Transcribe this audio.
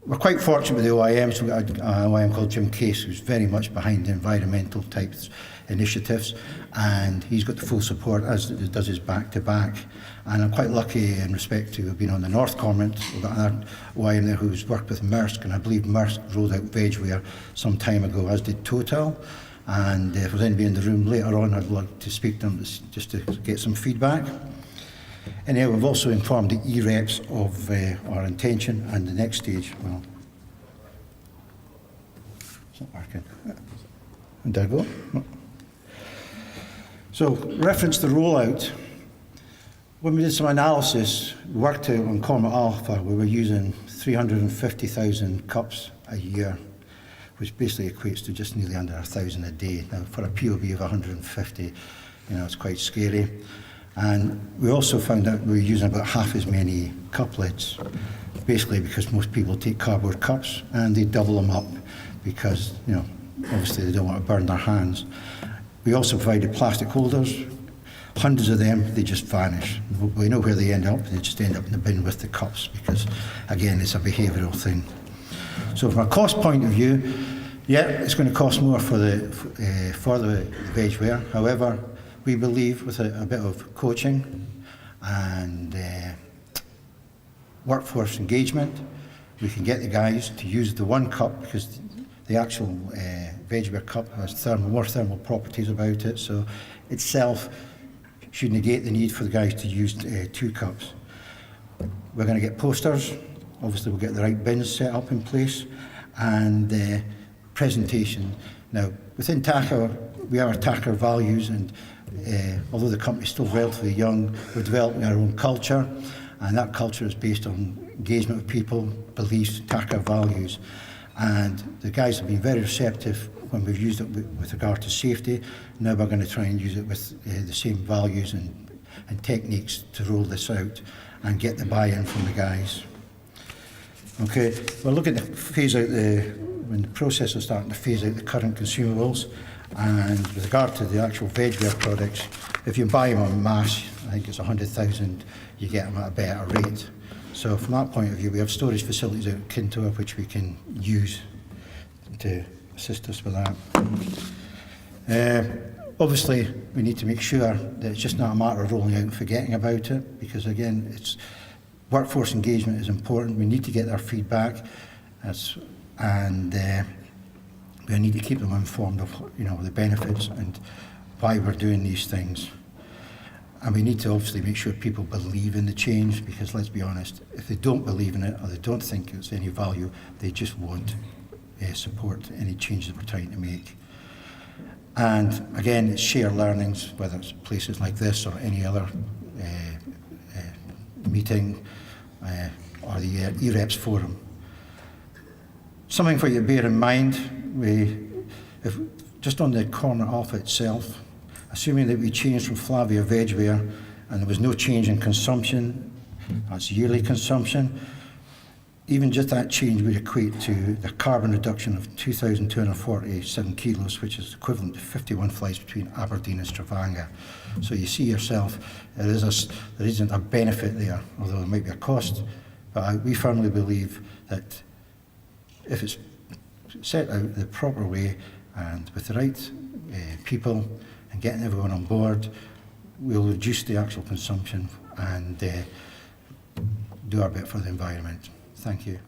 We're quite fortunate with the OIMs. We've got an OIM called Jim Case, who's very much behind the environmental type initiatives, and he's got the full support, as does his back-to-back. And I'm quite lucky in respect to being on the North Cormorant. We've got another OIM there who's worked with Maersk, and I believe Maersk rolled out vegware some time ago, as did Total. And if there's anybody in the room later on, I'd like to speak to them just to get some feedback. Anyway, we've also informed the E-reps of our intention, and the next stage, well, it's not working. Did I go? No. So, reference the rollout. When we did some analysis, we worked out on Cormorant Alpha, we were using 350,000 cups a year, which basically equates to just nearly under 1,000 a day. Now, for a POB of 150, it's quite scary. And we also found out we were using about half as many cup lids, basically because most people take cardboard cups and they double them up because, obviously they don't want to burn their hands. We also provided plastic holders. Hundreds of them, they just vanish. We know where they end up. They just end up in the bin with the cups because, again, it's a behavioural thing. So from a cost point of view, yeah, it's going to cost more for the vegware. However, we believe with a bit of coaching and workforce engagement, we can get the guys to use the one cup, because the actual vegware cup has more thermal properties about it, so itself should negate the need for the guys to use 2 cups. We're going to get posters. Obviously, we'll get the right bins set up in place, and presentation. Now, within TACA, we are TACA values, and although the company's still relatively young, we're developing our own culture, and that culture is based on engagement with people, beliefs, TACA values. And the guys have been very receptive when we've used it with regard to safety. Now we're going to try and use it with the same values and techniques to roll this out and get the buy-in from the guys. Okay, we're looking to phase out when the process is starting to phase out the current consumables. And with regard to the actual vegware products, if you buy them en masse, I think it's 100,000, you get them at a better rate. So from that point of view, we have storage facilities out at Kintoa which we can use to assist us with that. Obviously, we need to make sure that it's just not a matter of rolling out and forgetting about it, because again, workforce engagement is important. We need to get their feedback, and we need to keep them informed of the benefits and why we're doing these things. And we need to obviously make sure people believe in the change, because let's be honest, if they don't believe in it or they don't think it's any value, they just won't support any changes we're trying to make. And again, it's share learnings, whether it's places like this or any other meeting or the E-reps forum. Something for you to bear in mind, just on the Cormorant Alpha itself, assuming that we changed from Flavia vegware and there was no change in consumption, that's yearly consumption, even just that change would equate to the carbon reduction of 2,247 kilos, which is equivalent to 51 flights between Aberdeen and Stavanger. So you see yourself, there isn't a benefit there, although there might be a cost, but we firmly believe that if it's set out the proper way and with the right people and getting everyone on board, we'll reduce the actual consumption and do our bit for the environment. Thank you.